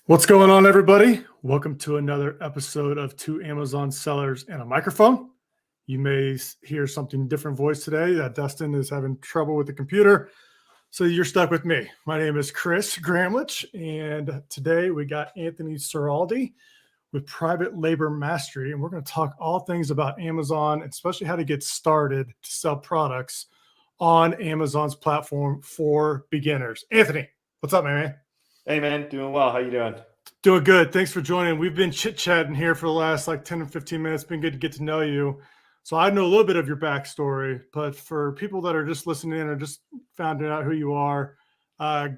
What's going on, everybody? Welcome to another episode of Two Amazon Sellers and a Microphone. You may hear something different voice today. Dustin is having trouble with the computer, so you're stuck with me. My name is Chris Gramlich, and today we got Anthony Ceraldi with Private Labor Mastery, and we're going to talk all things about Amazon, especially how to get started to sell products on Amazon's platform for beginners. Anthony, what's up, my man? Hey, man. Doing well. How you doing? Doing good. Thanks for joining. We've been chit-chatting here for the last 10 or 15 minutes. It's been good to get to know you. So I know a little bit of your backstory, but for people that are just listening in or just finding out who you are,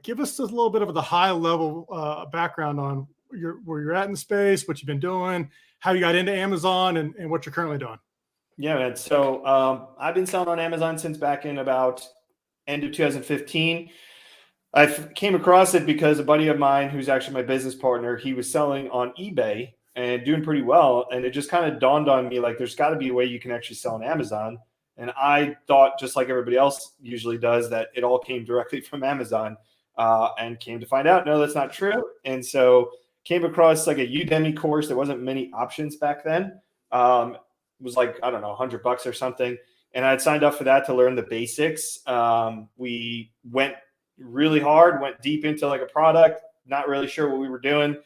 give us a little bit of the high-level background on where you're at in the space, what you've been doing, how you got into Amazon, and what you're currently doing. Yeah, man. So I've been selling on Amazon since back in about end of 2015. I came across it because a buddy of mine, who's actually my business partner, he was selling on eBay and doing pretty well. And it just kind of dawned on me, like, there's got to be a way you can actually sell on Amazon. And I thought, just like everybody else usually does, that it all came directly from Amazon, and came to find out, no, that's not true. And so came across like a Udemy course. There wasn't many options back then. It was like, I don't know, $100 or something. And I had signed up for that to learn the basics. We went really hard, went deep into like a product, not really sure what we were doing.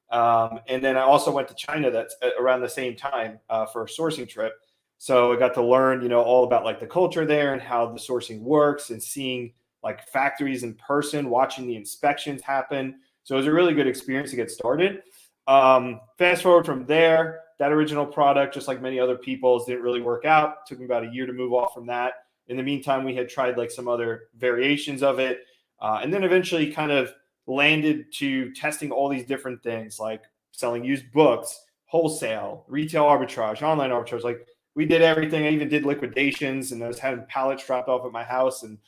And then I also went to China that's around the same time for a sourcing trip. So I got to learn, all about like the culture there and how the sourcing works and seeing like factories in person, watching the inspections happen. So it was a really good experience to get started. Fast forward from there, that original product, just like many other people's, didn't really work out. It took me about a year to move off from that. In the meantime, we had tried like some other variations of it. And then eventually kind of landed to testing all these different things, like selling used books, wholesale, retail arbitrage, online arbitrage. Like we did everything. I even did liquidations, and I was having pallets dropped off at my house and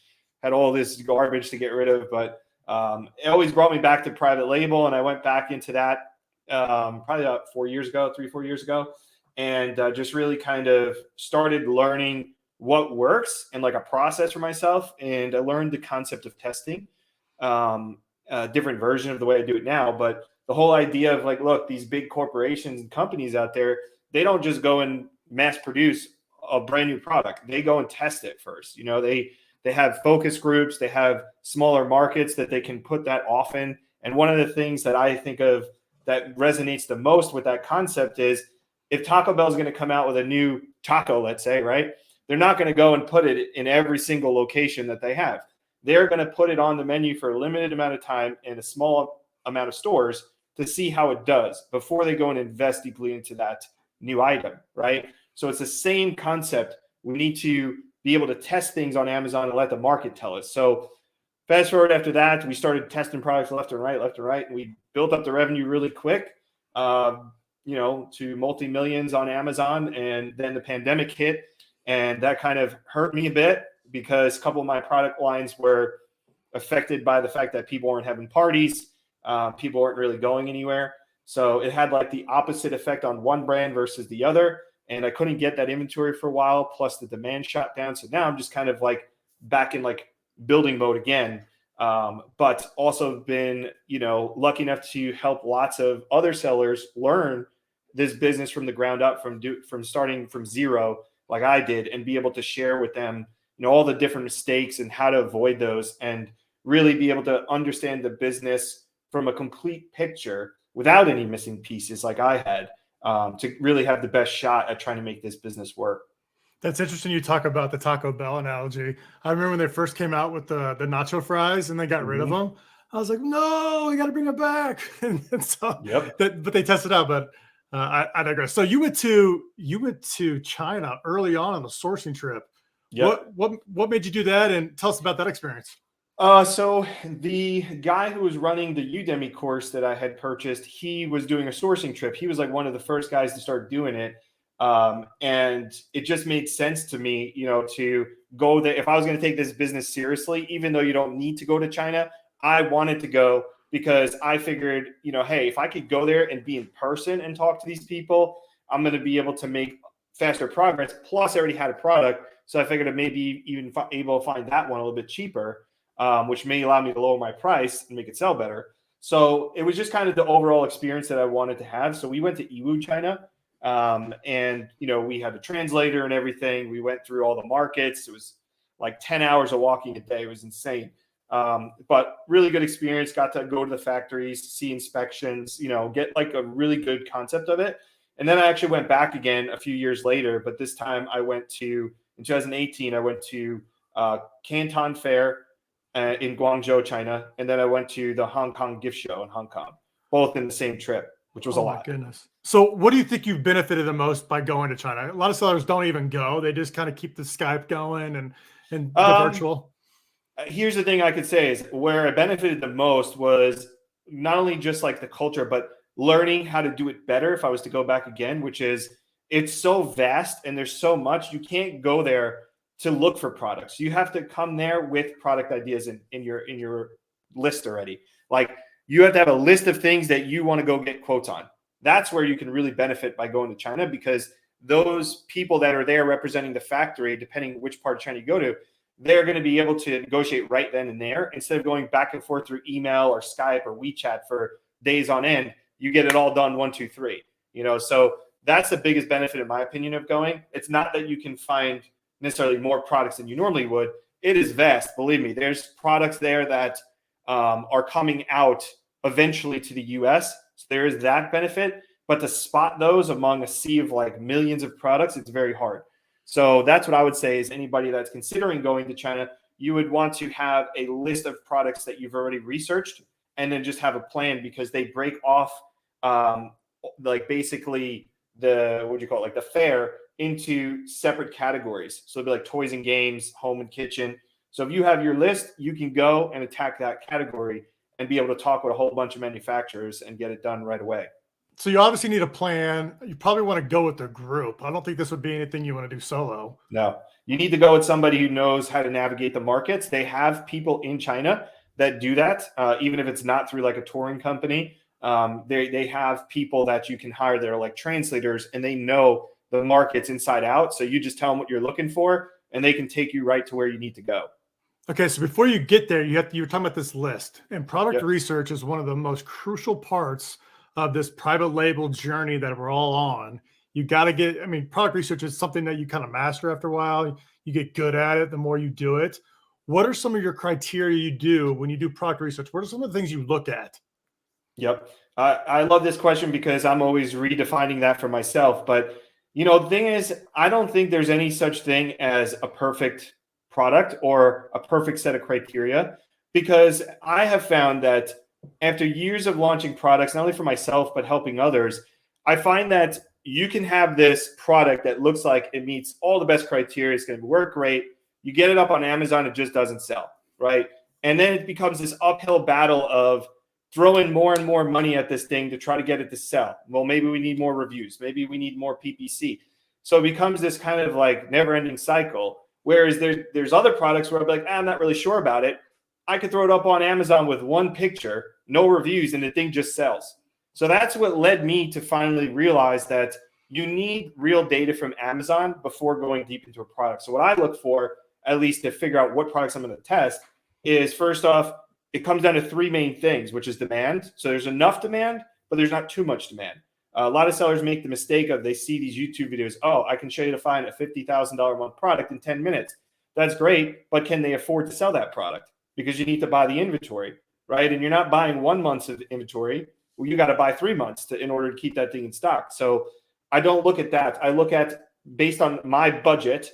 had all this garbage to get rid of. But it always brought me back to private label, and I went back into that probably about 4 years ago, 3-4 years ago, and just really kind of started learning what works and like a process for myself. And I learned the concept of testing, a different version of the way I do it now. But the whole idea of like, look, these big corporations and companies out there, they don't just go and mass produce a brand new product. They go and test it first. They have focus groups, they have smaller markets that they can put that off in. And one of the things that I think of that resonates the most with that concept is if Taco Bell is going to come out with a new taco, let's say, right? They're not going to go and put it in every single location that they have. They're going to put it on the menu for a limited amount of time in a small amount of stores to see how it does before they go and invest deeply into that new item, right? So it's the same concept. We need to be able to test things on Amazon and let the market tell us. So fast forward after that, we started testing products left and right, and we built up the revenue really quick, to multi-millions on Amazon. And then the pandemic hit. And that kind of hurt me a bit because a couple of my product lines were affected by the fact that people weren't having parties. People weren't really going anywhere. So it had like the opposite effect on one brand versus the other. And I couldn't get that inventory for a while. Plus the demand shut down. So now I'm just kind of like back in like building mode again. But also been, lucky enough to help lots of other sellers learn this business from the ground up, from starting from zero, like I did, and be able to share with them, all the different mistakes and how to avoid those, and really be able to understand the business from a complete picture without any missing pieces like I had, to really have the best shot at trying to make this business work. That's interesting. You talk about the Taco Bell analogy. I remember when they first came out with the nacho fries and they got rid of them. I was like, no, we got to bring it back. and so, Yep. But they tested out. But I digress. So you went to China early on the sourcing trip. Yep. What made you do that? And tell us about that experience. So the guy who was running the Udemy course that I had purchased, he was doing a sourcing trip. He was like one of the first guys to start doing it. And it just made sense to me, to go there. If I was going to take this business seriously, even though you don't need to go to China, I wanted to go because I figured, hey, if I could go there and be in person and talk to these people, I'm going to be able to make faster progress. Plus, I already had a product. So I figured I may be even able to find that one a little bit cheaper, which may allow me to lower my price and make it sell better. So it was just kind of the overall experience that I wanted to have. So we went to Yiwu, China. And, we had a translator and everything. We went through all the markets. It was like 10 hours of walking a day. It was insane. But really good experience. Got to go to the factories, see inspections, get like a really good concept of it. And then I actually went back again a few years later, but this time in 2018, I went to Canton Fair in Guangzhou, China. And then I went to the Hong Kong gift show in Hong Kong, both in the same trip, which was a lot. Oh my goodness. So what do you think you've benefited the most by going to China? A lot of sellers don't even go. They just kind of keep the Skype going and the virtual. Here's the thing I could say is where I benefited the most was not only just like the culture, but learning how to do it better if I was to go back again, which is it's so vast and there's so much. You can't go there to look for products. You have to come there with product ideas in your list already. Like you have to have a list of things that you want to go get quotes on. That's where you can really benefit by going to China, because those people that are there representing the factory, depending which part of China you go to, they're going to be able to negotiate right then and there instead of going back and forth through email or Skype or WeChat for days on end. You get it all done 1, 2, 3. So that's the biggest benefit, in my opinion, of going. It's not that you can find necessarily more products than you normally would. It is vast. Believe me, there's products there that are coming out eventually to the US. So there is that benefit, but to spot those among a sea of like millions of products, it's very hard. So that's what I would say is anybody that's considering going to China, you would want to have a list of products that you've already researched and then just have a plan, because they break off like basically the fair into separate categories. So it'd be like toys and games, home and kitchen. So if you have your list, you can go and attack that category and be able to talk with a whole bunch of manufacturers and get it done right away. So you obviously need a plan. You probably want to go with the group. I don't think this would be anything you want to do solo. No, you need to go with somebody who knows how to navigate the markets. They have people in China that do that, even if it's not through like a touring company. They have people that you can hire that are like translators, and they know the markets inside out. So you just tell them what you're looking for, and they can take you right to where you need to go. Okay, so before you get there, you're talking about this list, and product research is one of the most crucial parts of this private label journey that we're all on. You got to get, product research is something that you kind of master after a while. You get good at it the more you do it. What are some of your criteria you do when you do product research? What are some of the things you look at? Yep. I love this question because I'm always redefining that for myself. But, the thing is, I don't think there's any such thing as a perfect product or a perfect set of criteria, because I have found that after years of launching products, not only for myself, but helping others, I find that you can have this product that looks like it meets all the best criteria. It's going to work great. You get it up on Amazon, it just doesn't sell, right? And then it becomes this uphill battle of throwing more and more money at this thing to try to get it to sell. Well, maybe we need more reviews. Maybe we need more PPC. So it becomes this kind of like never-ending cycle. Whereas there's other products where I'll be like, I'm not really sure about it. I could throw it up on Amazon with one picture, no reviews, and the thing just sells. So that's what led me to finally realize that you need real data from Amazon before going deep into a product. So what I look for, at least to figure out what products I'm going to test, is first off, it comes down to 3 main things, which is demand. So there's enough demand, but there's not too much demand. A lot of sellers make the mistake of they see these YouTube videos. Oh, I can show you to find a $50,000 a month product in 10 minutes. That's great, but can they afford to sell that product? Because you need to buy the inventory, right? And you're not buying 1 month of inventory. Well, you got to buy 3 months in order to keep that thing in stock. So I don't look at that. I look at, based on my budget,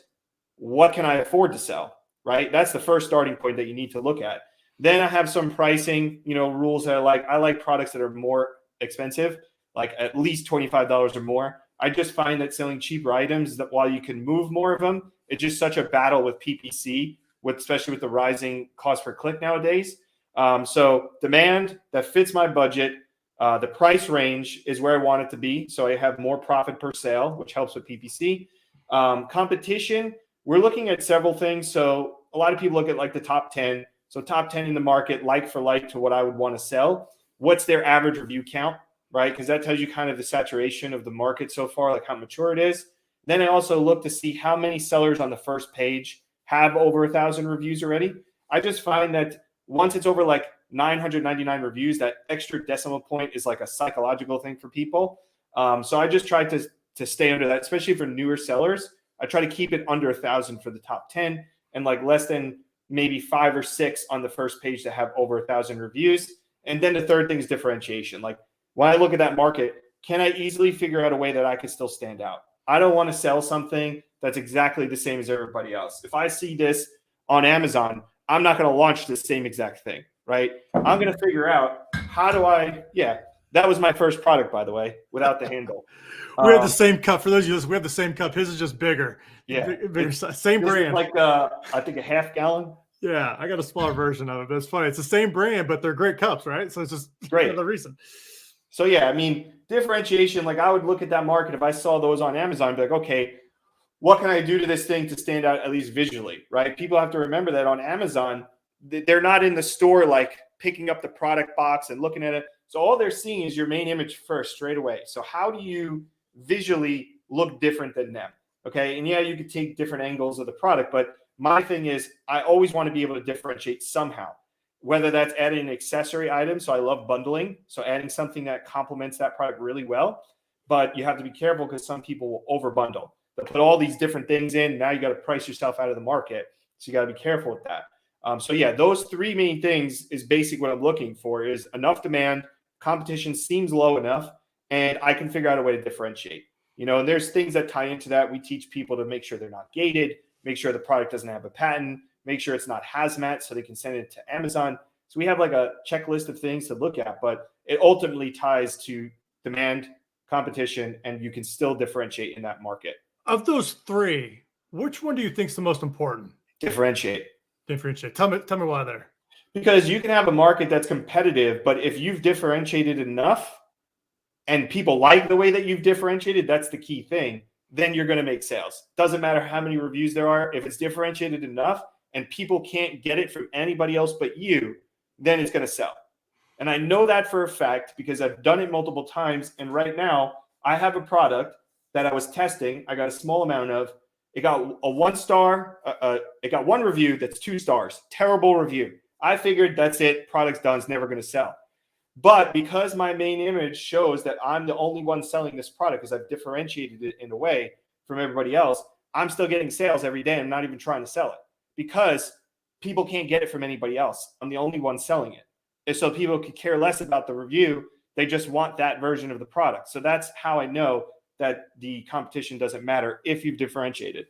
what can I afford to sell, right? That's the first starting point that you need to look at. Then I have some pricing, rules that I like products that are more expensive, like at least $25 or more. I just find that selling cheaper items, that while you can move more of them, it's just such a battle with PPC, especially with the rising cost per click nowadays. So demand that fits my budget. The price range is where I want it to be, so I have more profit per sale, which helps with PPC. Competition, we're looking at several things. So a lot of people look at like the top 10. So top 10 in the market, like for like to what I would want to sell. What's their average review count, right? Because that tells you kind of the saturation of the market so far, like how mature it is. Then I also look to see how many sellers on the first page have over 1,000 reviews already. I just find that once it's over like 999 reviews, that extra decimal point is like a psychological thing for people. So I just tried to stay under that, especially for newer sellers. I try to keep it under 1,000 for the top 10 and like less than maybe 5 or 6 on the first page that have over 1,000 reviews. And then the third thing is differentiation. Like when I look at that market, can I easily figure out a way that I can still stand out? I don't want to sell something that's exactly the same as everybody else. If I see this on Amazon, I'm not going to launch the same exact thing, right? I'm going to figure out how do that was my first product, by the way, without the handle. We have the same cup. For those of you, we have the same cup. His is just bigger. Yeah. Bigger, same brand. Like I think a half gallon. Yeah, I got a smaller version of it, but it's funny. It's the same brand, but they're great cups, right? So it's just great. Another reason. So yeah, I mean, differentiation, like I would look at that market. If I saw those on Amazon, I'd be like, okay, what can I do to this thing to stand out at least visually, right? People have to remember that on Amazon, they're not in the store like picking up the product box and looking at it. So all they're seeing is your main image first straight away. So how do you visually look different than them? Okay. And yeah, you could take different angles of the product, but my thing is I always want to be able to differentiate somehow, whether that's adding an accessory item. So I love bundling. So adding something that complements that product really well, but you have to be careful because some people will over bundle. They'll put all these different things in. Now you got to price yourself out of the market. So you got to be careful with that. So yeah, those three main things is basically what I'm looking for is enough demand, competition seems low enough, and I can figure out a way to differentiate. You know, and there's things that tie into that. We teach people to make sure they're not gated, make sure the product doesn't have a patent, make sure it's not hazmat so they can send it to Amazon. So we have like a checklist of things to look at, but it ultimately ties to demand, competition, and you can still differentiate in that market. Of those three, which one do you think is the most important? Differentiate. Tell me why there. Because you can have a market that's competitive, but if you've differentiated enough and people like the way that you've differentiated, that's the key thing, then you're going to make sales. Doesn't matter how many reviews there are. If it's differentiated enough and people can't get it from anybody else but you, then it's going to sell. And I know that for a fact because I've done it multiple times. And right now I have a product that I was testing. I got a small amount of. It got a 1-star. It got 1 review that's 2 stars. Terrible review. I figured that's it. Product's done. It's never going to sell. But because my main image shows that I'm the only one selling this product because I've differentiated it in a way from everybody else, I'm still getting sales every day. I'm not even trying to sell it because people can't get it from anybody else. I'm the only one selling it. And so people could care less about the review. They just want that version of the product. So that's how I know that the competition doesn't matter if you've differentiated.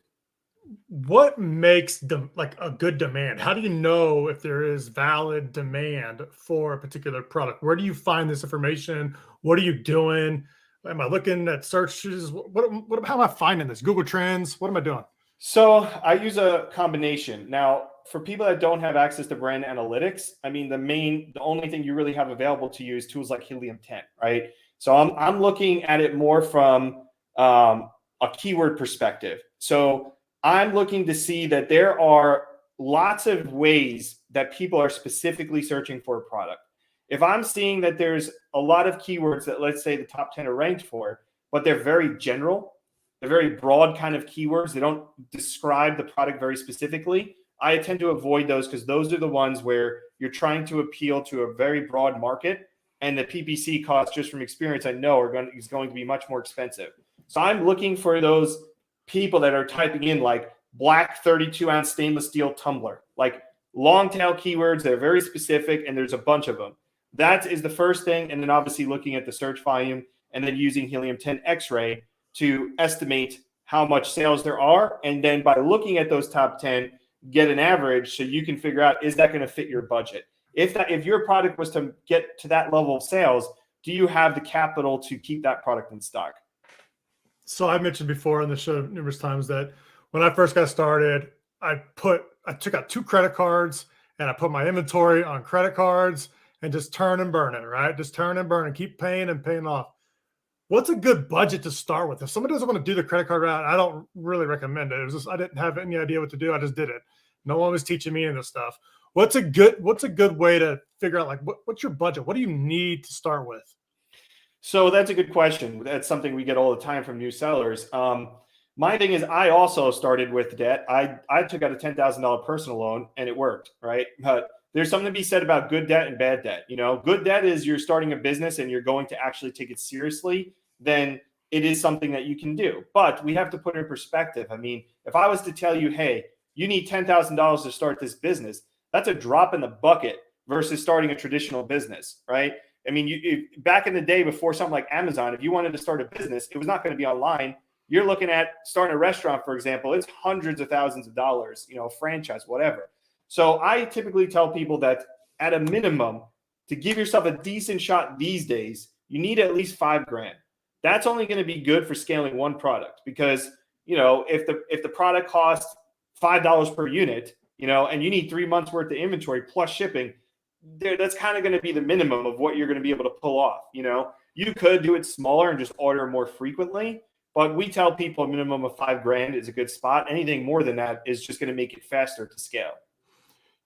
What makes like a good demand? How do you know if there is valid demand for a particular product? Where do you find this information? What are you doing? Am I looking at searches? How am I finding this? Google Trends? What am I doing? So I use a combination. Now, for people that don't have access to brand analytics, I mean, the only thing you really have available to you is tools like Helium 10, right? So I'm looking at it more from a keyword perspective. So I'm looking to see that there are lots of ways that people are specifically searching for a product. If I'm seeing that there's a lot of keywords that let's say the top 10 are ranked for, but they're very general, they're very broad kind of keywords, they don't describe the product very specifically, I tend to avoid those because those are the ones where you're trying to appeal to a very broad market. And the PPC cost, just from experience, I know is going to be much more expensive. So I'm looking for those people that are typing in like black 32-ounce stainless steel tumbler, like long tail keywords. They're very specific, and there's a bunch of them. That is the first thing. And then obviously looking at the search volume and then using Helium 10 X-ray to estimate how much sales there are. And then by looking at those top 10, get an average so you can figure out, is that going to fit your budget? If your product was to get to that level of sales, do you have the capital to keep that product in stock? So I mentioned before on the show numerous times that when I first got started, I took out 2 credit cards and I put my inventory on credit cards and just turn and burn it, right? Just turn and burn and keep paying and paying off. What's a good budget to start with? If somebody doesn't want to do the credit card route, I don't really recommend it. It was just, I didn't have any idea what to do. I just did it. No one was teaching me any of this stuff. What's a good way to figure out, like, what's your budget? What do you need to start with? So that's a good question. That's something we get all the time from new sellers. My thing is, I also started with debt. I took out a $10,000 personal loan and it worked, right? But there's something to be said about good debt and bad debt. Good debt is you're starting a business and you're going to actually take it seriously, then it is something that you can do. But we have to put it in perspective. I mean, if I was to tell you, hey, you need $10,000 to start this business, that's a drop in the bucket versus starting a traditional business, right? I mean, back in the day before something like Amazon, if you wanted to start a business, it was not going to be online. You're looking at starting a restaurant, for example, it's hundreds of thousands of dollars, franchise, whatever. So I typically tell people that at a minimum, to give yourself a decent shot these days, you need at least $5,000. That's only going to be good for scaling one product because, if the product costs $5 per unit, and you need 3 months worth of inventory plus shipping, that's kind of going to be the minimum of what you're going to be able to pull off. You could do it smaller and just order more frequently, but we tell people a minimum of $5,000 is a good spot. Anything more than that is just going to make it faster to scale.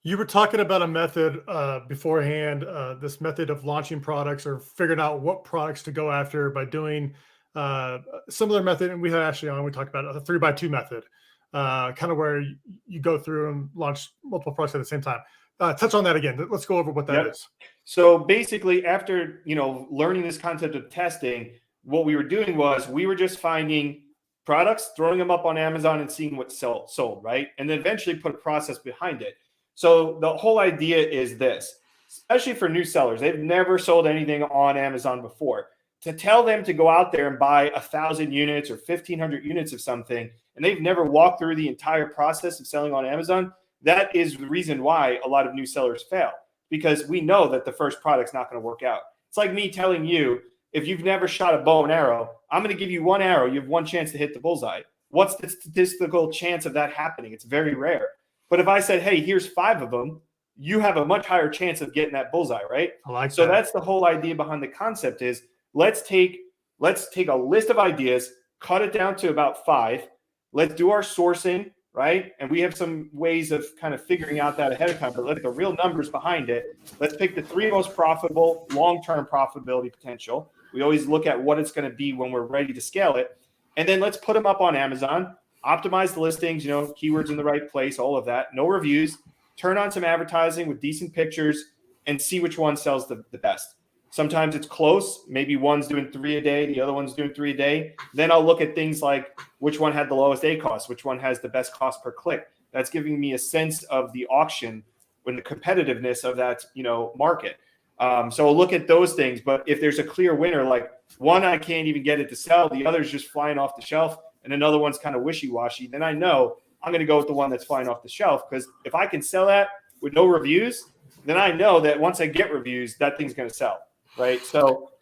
You were talking about a method beforehand, this method of launching products or figuring out what products to go after by doing a similar method. And we had actually we talked about a 3x2 method, kind of where you go through and launch multiple products at the same time. Touch on that again. Let's go over what that is. So basically, after learning this concept of testing, what we were doing was we were just finding products, throwing them up on Amazon and seeing what sold, right? And then eventually put a process behind it. So the whole idea is this, especially for new sellers, they've never sold anything on Amazon before. To tell them to go out there and buy 1,000 units or 1,500 units of something, and they've never walked through the entire process of selling on Amazon, that is the reason why a lot of new sellers fail, because we know that the first product's not going to work out. It's like me telling you, if you've never shot a bow and arrow, I'm going to give you one arrow. You have one chance to hit the bullseye. What's the statistical chance of that happening? It's very rare. But if I said, hey, here's 5 of them, you have a much higher chance of getting that bullseye, right? I like so that. That's the whole idea behind the concept is let's take a list of ideas, cut it down to about 5. Let's do our sourcing, right? And we have some ways of kind of figuring out that ahead of time, but let's get the real numbers behind it. Let's pick the 3 most profitable, long-term profitability potential. We always look at what it's going to be when we're ready to scale it. And then let's put them up on Amazon. Optimize the listings, keywords in the right place, all of that. No reviews. Turn on some advertising with decent pictures and see which one sells the best. Sometimes it's close. Maybe one's doing 3 a day, the other one's doing 3 a day. Then I'll look at things like which one had the lowest ACoS, which one has the best cost per click. That's giving me a sense of the auction and the competitiveness of that, market. So I'll look at those things. But if there's a clear winner, like one I can't even get it to sell, the other's just flying off the shelf, and another one's kind of wishy-washy, then I know I'm going to go with the one that's flying off the shelf, because if I can sell that with no reviews, then I know that once I get reviews, that thing's going to sell, right? So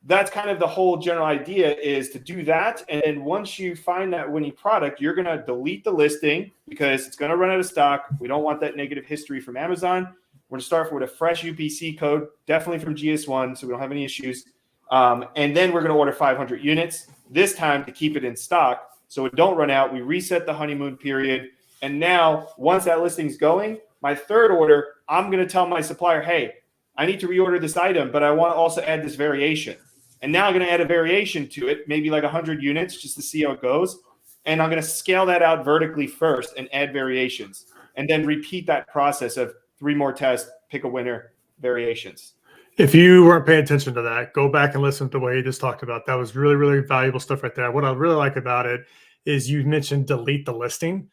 that's kind of the whole general idea, is to do that. And then once you find that winning product, you're going to delete the listing because it's going to run out of stock. We don't want that negative history from Amazon. We're going to start with a fresh UPC code, definitely from GS1, so we don't have any issues. And then we're going to order 500 units, this time to keep it in stock. So it don't run out. We reset the honeymoon period. And now once that listing's going, my third order, I'm going to tell my supplier, hey, I need to reorder this item, but I want to also add this variation. And now I'm going to add a variation to it, maybe like 100 units just to see how it goes. And I'm going to scale that out vertically first and add variations. And then repeat that process of 3 more tests, pick a winner, variations. If you weren't paying attention to that, go back and listen to the way you just talked about. That was really, really valuable stuff right there. What I really like about it is you mentioned delete the listing.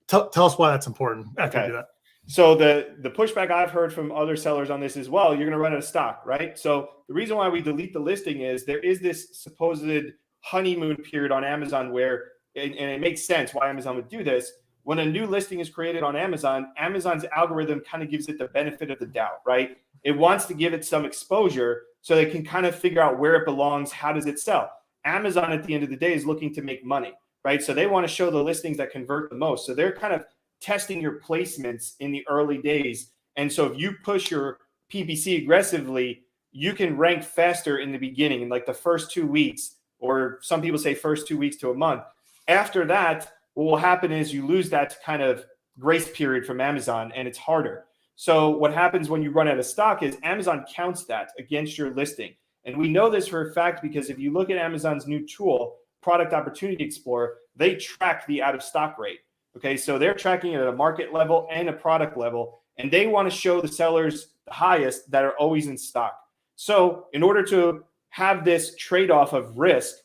Tell us why that's important after you do that. So the pushback I've heard from other sellers on this is, well, you're going to run out of stock, right? So the reason why we delete the listing is there is this supposed honeymoon period on Amazon where, and it makes sense why Amazon would do this. When a new listing is created on Amazon, Amazon's algorithm kind of gives it the benefit of the doubt, right? It wants to give it some exposure so they can kind of figure out where it belongs. How does it sell? Amazon at the end of the day is looking to make money, right? So they want to show the listings that convert the most. So they're kind of testing your placements in the early days. And so if you push your PPC aggressively, you can rank faster in the beginning, in like the first 2 weeks, or some people say first 2 weeks to a month. After that, what will happen is you lose that kind of grace period from Amazon, and it's harder. So what happens when you run out of stock is Amazon counts that against your listing. And we know this for a fact because if you look at Amazon's new tool, Product Opportunity Explorer, they track the out of stock rate. Okay, so they're tracking it at a market level and a product level. and they want to show the sellers the highest that are always in stock. So in order to have this trade-off of risk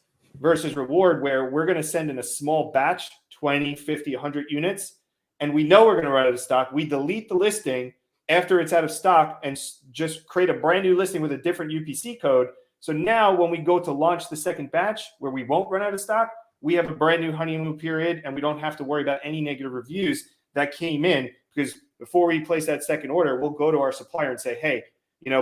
versus reward, where we're going to send in a small batch, 20, 50, 100 units, and we know we're going to run out of stock, we delete the listing after it's out of stock and just create a brand new listing with a different UPC code. So now when we go to launch the second batch where we won't run out of stock, we have a brand new honeymoon period and we don't have to worry about any negative reviews that came in, because before we place that second order, we'll go to our supplier and say, hey,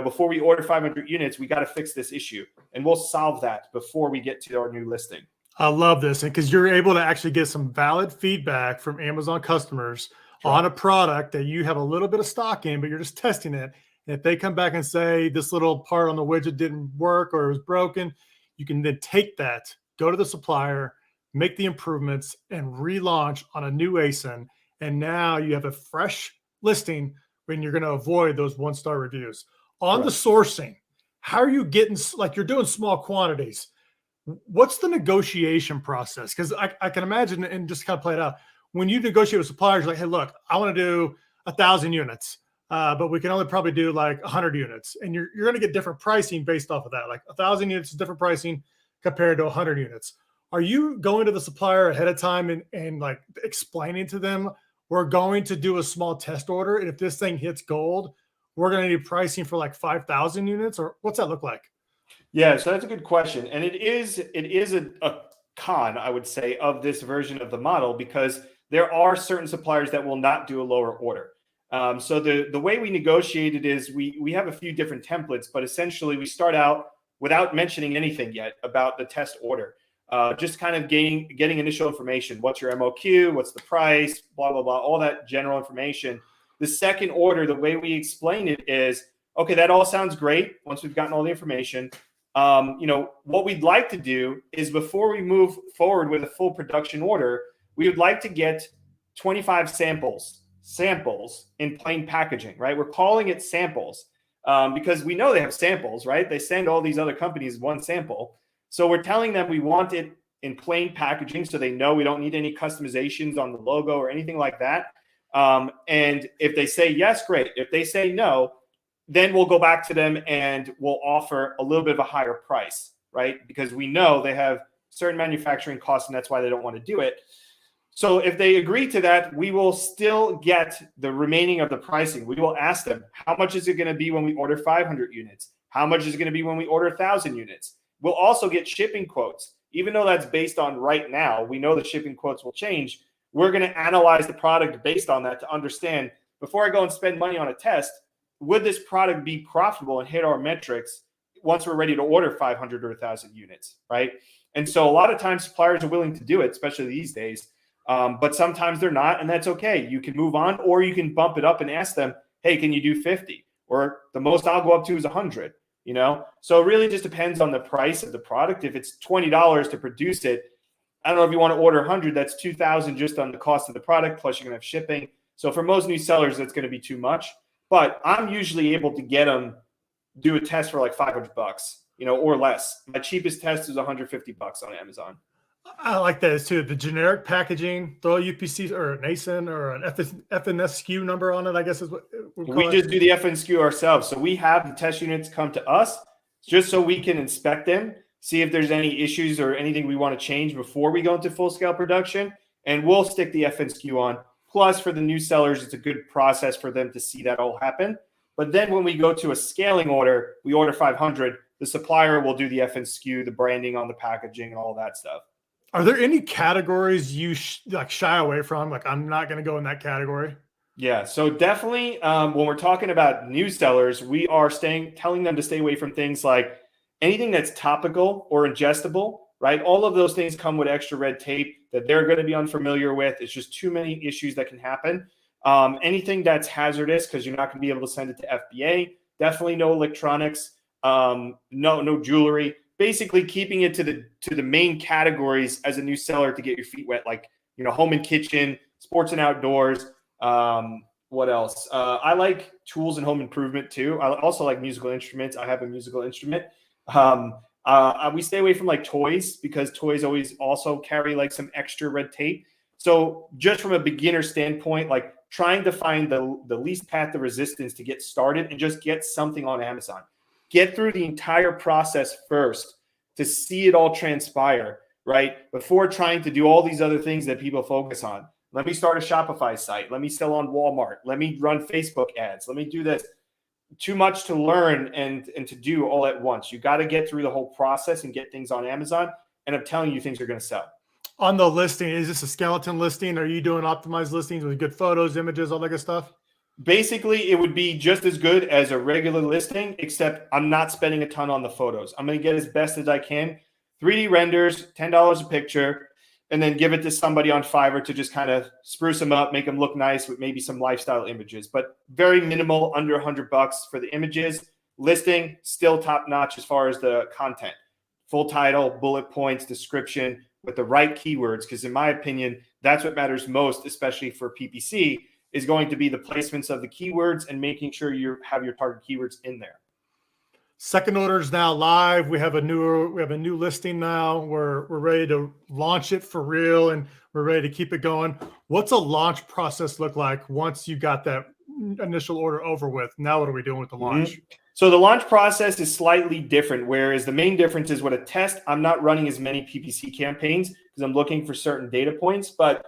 before we order 500 units, we got to fix this issue. And we'll solve that before we get to our new listing. I love this. And because you're able to actually get some valid feedback from Amazon customers on a product that you have a little bit of stock in, but you're just testing it. And if they come back and say this little part on the widget didn't work or it was broken, you can then take that, go to the supplier, make the improvements, and relaunch on a new ASIN. And now you have a fresh listing when you're going to avoid those 1-star reviews. On the sourcing, how are you getting, like you're doing small quantities, what's the negotiation process? Because I can imagine, and just kind of play it out, when you negotiate with suppliers, like, hey, look, I want to do 1,000 units, but we can only probably do like 100 units. And you're going to get different pricing based off of that. Like 1,000 units is different pricing compared to 100 units. Are you going to the supplier ahead of time and like explaining to them, we're going to do a small test order, and if this thing hits gold, we're going to need pricing for like 5,000 units? Or what's that look like? Yeah, so that's a good question. And it is a con, I would say, of this version of the model, because there are certain suppliers that will not do a lower order. So the way we negotiate it is we have a few different templates, but essentially we start out without mentioning anything yet about the test order. Just kind of getting initial information. What's your MOQ? What's the price? Blah, blah, blah, all that general information. The second order, the way we explain it is, okay, that all sounds great once we've gotten all the information. What we'd like to do is, before we move forward with a full production order, we would like to get 25 samples in plain packaging, right? We're calling it samples because we know they have samples, right? They send all these other companies one sample. So we're telling them we want it in plain packaging so they know we don't need any customizations on the logo or anything like that. And if they say yes, great. If they say no, then we'll go back to them and we'll offer a little bit of a higher price, right? Because we know they have certain manufacturing costs and that's why they don't want to do it. So if they agree to that, we will still get the remaining of the pricing. We will ask them, how much is it going to be when we order 500 units? How much is it going to be when we order 1,000 units? We'll also get shipping quotes. Even though that's based on right now, we know the shipping quotes will change. We're going to analyze the product based on that to understand, before I go and spend money on a test, would this product be profitable and hit our metrics once we're ready to order 500 or 1,000 units, right? And so a lot of times suppliers are willing to do it, especially these days. But sometimes they're not, and that's okay. You can move on, or you can bump it up and ask them, hey, can you do 50? Or the most I'll go up to is 100, So it really just depends on the price of the product. If it's $20 to produce it, I don't know if you want to order 100, that's $2,000 just on the cost of the product, plus you're going to have shipping. So for most new sellers, that's going to be too much. But I'm usually able to get them do a test for like $500, or less. My cheapest test is $150 on Amazon. I like that too. The generic packaging, throw a UPC or an ASIN or an FNSQ number on it, I guess is what we just do the FNSQ ourselves. So we have the test units come to us just so we can inspect them, see if there's any issues or anything we want to change before we go into full scale production. And we'll stick the FNSQ on. Plus, for the new sellers, it's a good process for them to see that all happen. But then when we go to a scaling order, we order 500, the supplier will do the FNSQ, the branding on the packaging, and all that stuff. Are there any categories you shy away from? Like, I'm not going to go in that category. Yeah, so definitely when we're talking about new sellers, we are telling them to stay away from things like anything that's topical or ingestible, right? All of those things come with extra red tape that they're going to be unfamiliar with. It's just too many issues that can happen. Anything that's hazardous, because you're not going to be able to send it to FBA. Definitely no electronics, no jewelry. Basically keeping it to the main categories as a new seller to get your feet wet, like home and kitchen, sports and outdoors. What else? I like tools and home improvement too. I also like musical instruments. I have a musical instrument. We stay away from like toys, because toys always also carry like some extra red tape. So just from a beginner standpoint, like trying to find the least path of resistance to get started and just get something on Amazon. Get through the entire process first to see it all transpire, right? Before trying to do all these other things that people focus on. Let me start a Shopify site. Let me sell on Walmart. Let me run Facebook ads. Let me do this. Too much to learn and to do all at once. You got to get through the whole process and get things on Amazon. And I'm telling you, things are going to sell. On the listing, is this a skeleton listing? Are you doing optimized listings with good photos, images, all that good stuff? Basically, it would be just as good as a regular listing, except I'm not spending a ton on the photos. I'm going to get as best as I can. 3D renders, $10 a picture, and then give it to somebody on Fiverr to just kind of spruce them up, make them look nice with maybe some lifestyle images, but very minimal, under $100 for the images. Listing, still top notch as far as the content. Full title, bullet points, description, with the right keywords, because in my opinion, that's what matters most, especially for PPC, is going to be the placements of the keywords and making sure you have your target keywords in there. Second order is now live. We have a new listing now. We're ready to launch it for real, and we're ready to keep it going. What's a launch process look like once you got that initial order over with? Now what are we doing with the launch? So the launch process is slightly different, whereas the main difference is with a test, I'm not running as many PPC campaigns because I'm looking for certain data points. But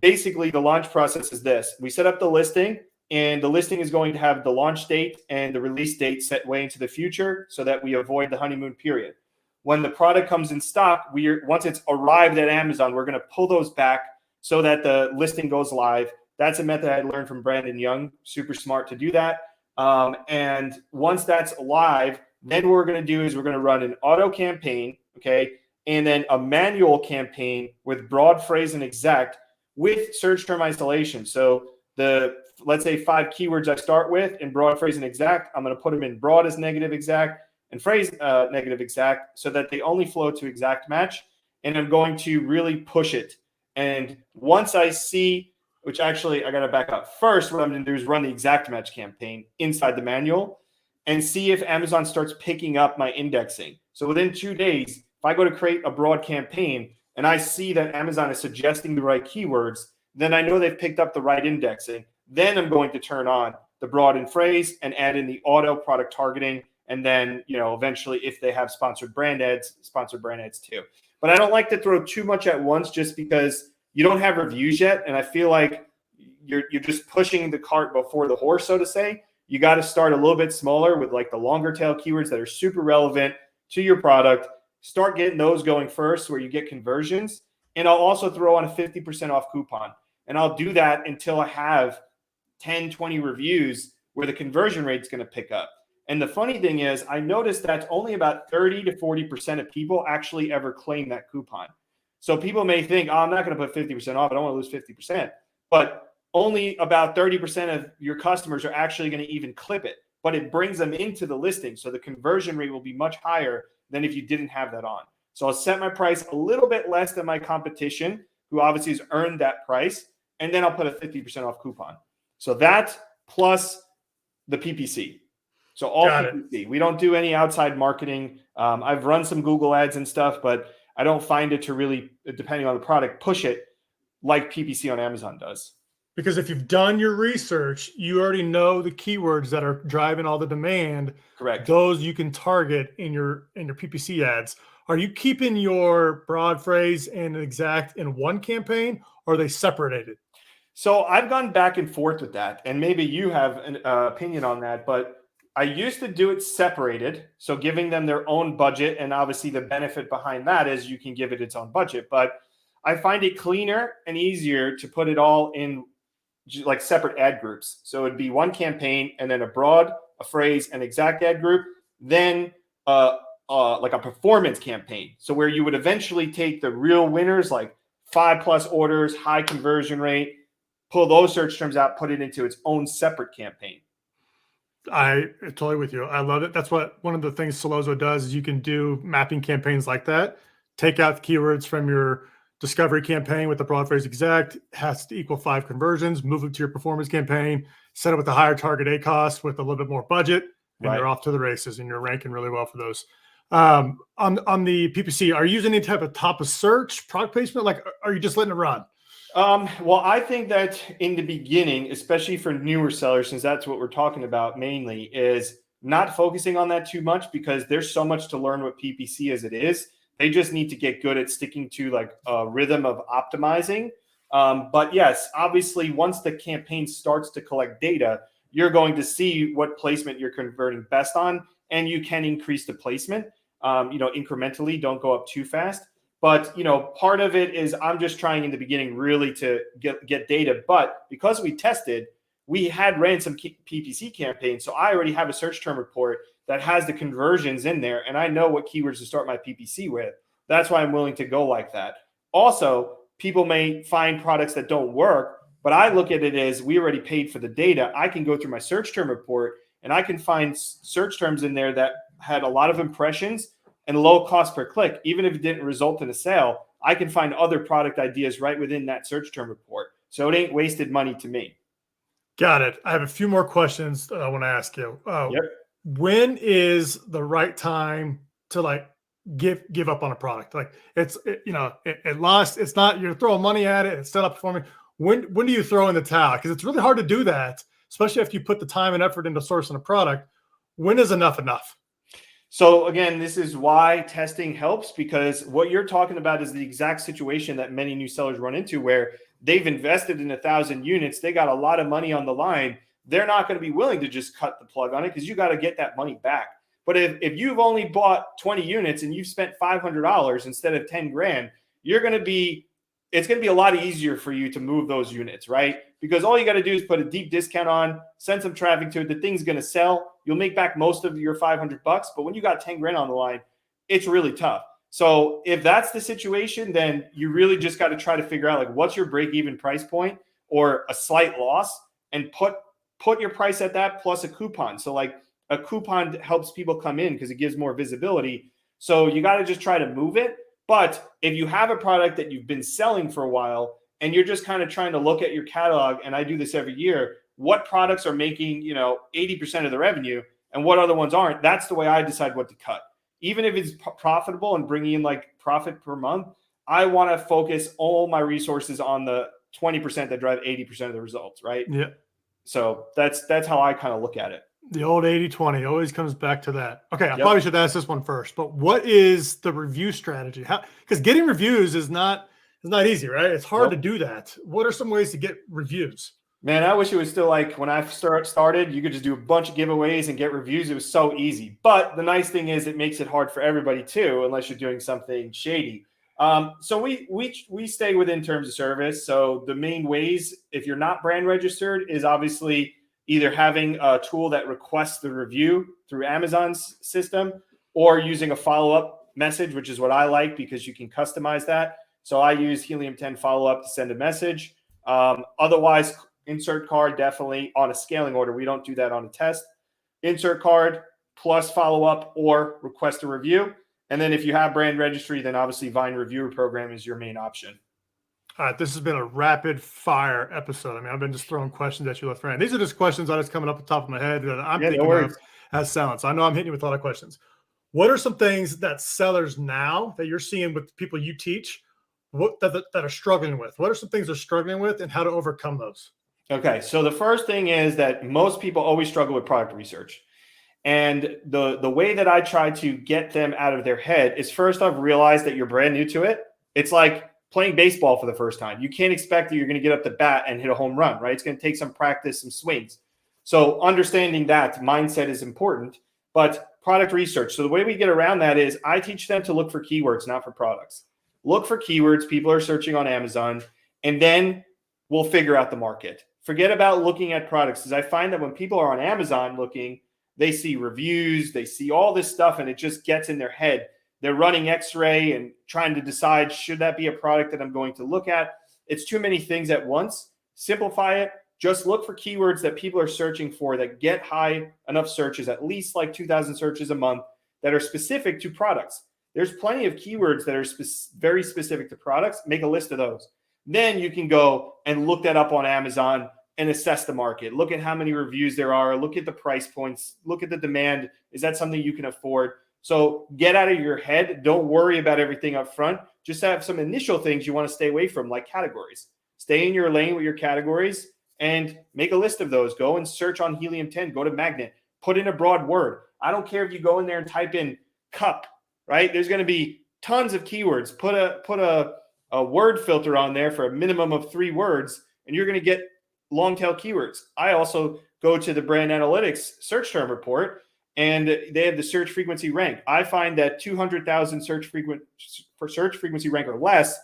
basically, the launch process is this. We set up the listing, and the listing is going to have the launch date and the release date set way into the future so that we avoid the honeymoon period. When the product comes in stock, once it's arrived at Amazon, we're going to pull those back so that the listing goes live. That's a method I learned from Brandon Young. Super smart to do that. And once that's live, then what we're going to do is we're going to run an auto campaign, okay, and then a manual campaign with broad phrase and exact with search term isolation. So let's say 5 keywords I start with in broad phrase and exact, I'm going to put them in broad as negative exact and phrase negative exact so that they only flow to exact match. And I'm going to really push it. And once I see, which actually I got to back up. First, what I'm going to do is run the exact match campaign inside the manual and see if Amazon starts picking up my indexing. So within 2 days, if I go to create a broad campaign and I see that Amazon is suggesting the right keywords, then I know they've picked up the right indexing. Then I'm going to turn on the broad and phrase and add in the auto product targeting. And then, eventually if they have sponsored brand ads too. But I don't like to throw too much at once just because you don't have reviews yet, and I feel like you're just pushing the cart before the horse, so to say. You got to start a little bit smaller with like the longer tail keywords that are super relevant to your product. Start getting those going first where you get conversions. And I'll also throw on a 50% off coupon. And I'll do that until I have 10, 20 reviews where the conversion rate is going to pick up. And the funny thing is, I noticed that only about 30 to 40% of people actually ever claim that coupon. So people may think, I'm not going to put 50% off. I don't want to lose 50%. But only about 30% of your customers are actually going to even clip it. But it brings them into the listing. So the conversion rate will be much higher than if you didn't have that on. So I'll set my price a little bit less than my competition, who obviously has earned that price. And then I'll put a 50% off coupon. So that plus the PPC. So all PPC. We don't do any outside marketing. I've run some Google ads and stuff, but I don't find it to really, depending on the product, push it like PPC on Amazon does. Because if you've done your research, you already know the keywords that are driving all the demand. Correct. Those you can target in your PPC ads. Are you keeping your broad phrase and exact in one campaign, or are they separated? So I've gone back and forth with that, and maybe you have an opinion on that, but I used to do it separated, so giving them their own budget, and obviously the benefit behind that is you can give it its own budget. But I find it cleaner and easier to put it all in like separate ad groups. So it'd be one campaign and then a broad, a phrase, an exact ad group, then like a performance campaign. So where you would eventually take the real winners, like 5+ orders, high conversion rate, pull those search terms out, put it into its own separate campaign. I totally with you. I love it. That's what one of the things Celozo does is you can do mapping campaigns like that. Take out the keywords from your discovery campaign with the broad phrase exact, has to equal 5 conversions, move it to your performance campaign, set it with a higher target A cost with a little bit more budget, and you're off to the races and you're ranking really well for those. On the PPC, are you using any type of top of search product placement? Like, are you just letting it run? Well, I think that in the beginning, especially for newer sellers, since that's what we're talking about mainly, is not focusing on that too much because there's so much to learn with PPC as it is. They just need to get good at sticking to like a rhythm of optimizing. But yes, obviously, once the campaign starts to collect data, you're going to see what placement you're converting best on, and you can increase the placement, incrementally. Don't go up too fast. But part of it is I'm just trying in the beginning really to get data. But because we tested, we had ran some PPC campaigns, so I already have a search term report that has the conversions in there, and I know what keywords to start my PPC with. That's why I'm willing to go like that. Also, people may find products that don't work, but I look at it as we already paid for the data. I can go through my search term report and I can find search terms in there that had a lot of impressions and low cost per click. Even if it didn't result in a sale, I can find other product ideas right within that search term report. So it ain't wasted money to me. Got it. I have a few more questions that I want to ask you. Yep. When is the right time to like give up on a product? Like it lost. It's not, you're throwing money at it. It's still not performing. When do you throw in the towel? Because it's really hard to do that, especially if you put the time and effort into sourcing a product. When is enough enough? So again, this is why testing helps, because what you're talking about is the exact situation that many new sellers run into, where they've invested in 1,000 units. They got a lot of money on the line. They're not going to be willing to just cut the plug on it because you got to get that money back. But if you've only bought 20 units and you've spent $500 instead of 10 grand, it's going to be a lot easier for you to move those units, right? Because all you got to do is put a deep discount on, send some traffic to it. The thing's going to sell. You'll make back most of your $500. But when you got 10 grand on the line, it's really tough. So if that's the situation, then you really just got to try to figure out like what's your break-even price point or a slight loss, and put your price at that plus a coupon. So like a coupon helps people come in because it gives more visibility. So you got to just try to move it. But if you have a product that you've been selling for a while and you're just kind of trying to look at your catalog, and I do this every year, what products are making 80% of the revenue and what other ones aren't, that's the way I decide what to cut. Even if it's profitable and bringing in like profit per month, I want to focus all my resources on the 20% that drive 80% of the results, right? Yeah. So that's how I kind of look at it. The old 80-20 always comes back to that. Okay, I Yep. probably should ask this one first, but what is the review strategy? Because getting reviews is not easy, right? It's hard to do that. What are some ways to get reviews? Man, I wish it was still like when I started, you could just do a bunch of giveaways and get reviews. It was so easy. But the nice thing is it makes it hard for everybody too, unless you're doing something shady. So we stay within terms of service. So the main ways, if you're not brand registered, is obviously either having a tool that requests the review through Amazon's system, or using a follow-up message, which is what I like because you can customize that. So I use Helium 10 follow-up to send a message. Otherwise, insert card, definitely on a scaling order. We don't do that on a test. Insert card plus follow-up or request a review. And then if you have brand registry, then obviously Vine Reviewer Program is your main option. All right, this has been a rapid fire episode. I mean, I've been just throwing questions at you left and right. These are just questions that are coming up the top of my head that I'm thinking of as sellers. So I know I'm hitting you with a lot of questions. What are some things that sellers now that you're seeing with people you teach that are struggling with? What are some things they're struggling with and how to overcome those? Okay, so the first thing is that most people always struggle with product research. And the way that I try to get them out of their head is, first off, realize that you're brand new to it. It's like playing baseball for the first time. You can't expect that you're going to get up the bat and hit a home run, right? It's going to take some practice, some swings. So understanding that mindset is important, but product research. So the way we get around that is I teach them to look for keywords, not for products. Look for keywords. People are searching on Amazon, and then we'll figure out the market. Forget about looking at products, because I find that when people are on Amazon looking, they see reviews, they see all this stuff, and it just gets in their head. They're running X-ray and trying to decide, should that be a product that I'm going to look at? It's too many things at once. Simplify it. Just look for keywords that people are searching for that get high enough searches, at least like 2,000 searches a month, that are specific to products. There's plenty of keywords that are very specific to products. Make a list of those. Then you can go and look that up on Amazon and assess the market. Look at how many reviews there are. Look at the price points. Look at the demand. Is that something you can afford? So get out of your head. Don't worry about everything up front. Just have some initial things you want to stay away from, like categories. Stay in your lane with your categories and make a list of those. Go and search on helium-10. Go to magnet. Put in a broad word. I don't care if you go in there and type in cup, right? There's going to be tons of keywords. Put a word filter on there for a minimum of 3 words, and you're going to get long tail keywords. I also go to the brand analytics search term report, and they have the search frequency rank. I find that 200,000 search frequency rank or less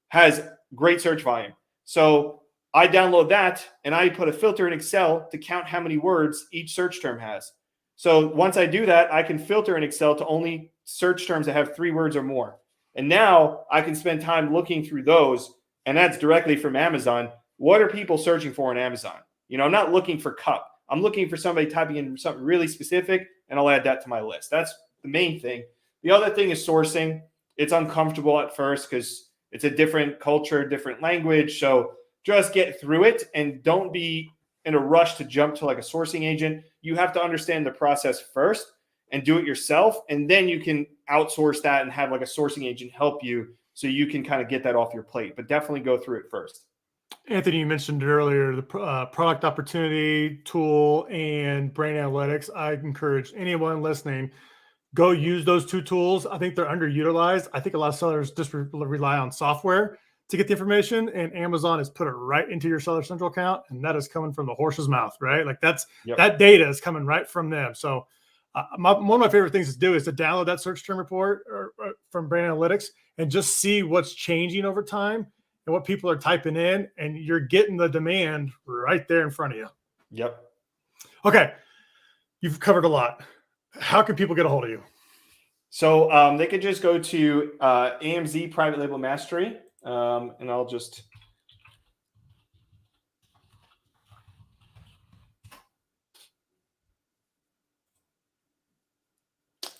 has great search volume. So I download that and I put a filter in Excel to count how many words each search term has. So once I do that, I can filter in Excel to only search terms that have 3 words or more. And now I can spend time looking through those, and that's directly from Amazon. What are people searching for on Amazon? I'm not looking for cup. I'm looking for somebody typing in something really specific, and I'll add that to my list. That's the main thing. The other thing is sourcing. It's uncomfortable at first because it's a different culture, different language. So just get through it and don't be in a rush to jump to like a sourcing agent. You have to understand the process first and do it yourself. And then you can outsource that and have like a sourcing agent help you so you can kind of get that off your plate. But definitely go through it first. Anthony, you mentioned earlier the product opportunity tool and brain analytics. I encourage anyone listening, go use those 2 tools. I think they're underutilized. I think a lot of sellers just rely on software to get the information, and Amazon has put it right into your Seller Central account, and that is coming from the horse's mouth, right? Like that data is coming right from them. So one of my favorite things to do is to download that search term report from Brand Analytics and just see what's changing over time and what people are typing in, and you're getting the demand right there in front of you. Yep. Okay. You've covered a lot. How can people get a hold of you? So they could just go to AMZ Private Label Mastery, and I'll just...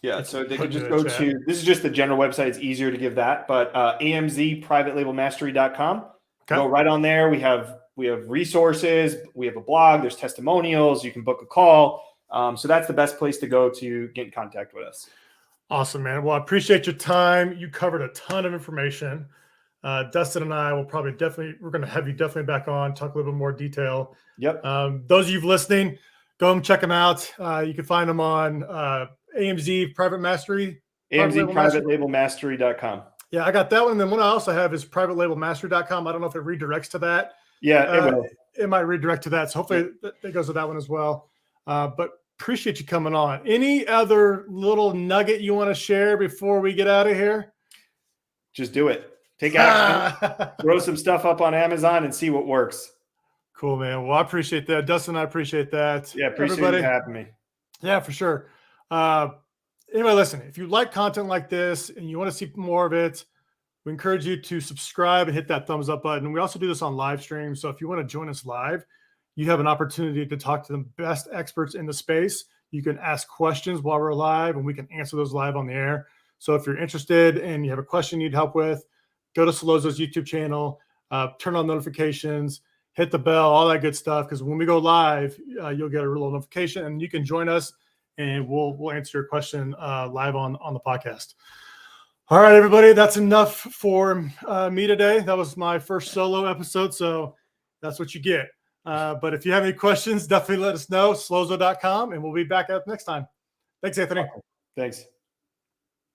Yeah, so they could just go to, this is just the general website. It's easier to give that, but amzprivatelabelmastery.com. Okay. Go right on there. We have resources. We have a blog. There's testimonials. You can book a call. So that's the best place to go to get in contact with us. Awesome, man. Well, I appreciate your time. You covered a ton of information. Dustin and I will we're going to have you definitely back on, talk a little bit more detail. Yep. Those of you listening, go and check them out. You can find them on AMZ Private Mastery. AMZprivatelabelmastery.com. Yeah, I got that one. And then one I also have is privatelabelmastery.com. I don't know if it redirects to that. Yeah, it will. It might redirect to that. So hopefully it goes to that one as well. But appreciate you coming on. Any other little nugget you want to share before we get out of here? Just do it. Take action. Throw some stuff up on Amazon and see what works. Cool, man. Well, I appreciate that. Dustin, I appreciate that. Yeah, appreciate you having me. Yeah, for sure. Anyway, listen, if you like content like this and you want to see more of it, we encourage you to subscribe and hit that thumbs up button. We also do this on live stream. So if you want to join us live, you have an opportunity to talk to the best experts in the space. You can ask questions while we're live and we can answer those live on the air. So if you're interested and you have a question you need help with, go to Solozo's YouTube channel, turn on notifications, hit the bell, all that good stuff. Because when we go live, you'll get a little notification and you can join us and we'll answer your question live on the podcast. All right, everybody, that's enough for me today. That was my first solo episode, so that's what you get. But if you have any questions, definitely let us know, Solozo.com, and we'll be back up next time. Thanks, Anthony. Thanks.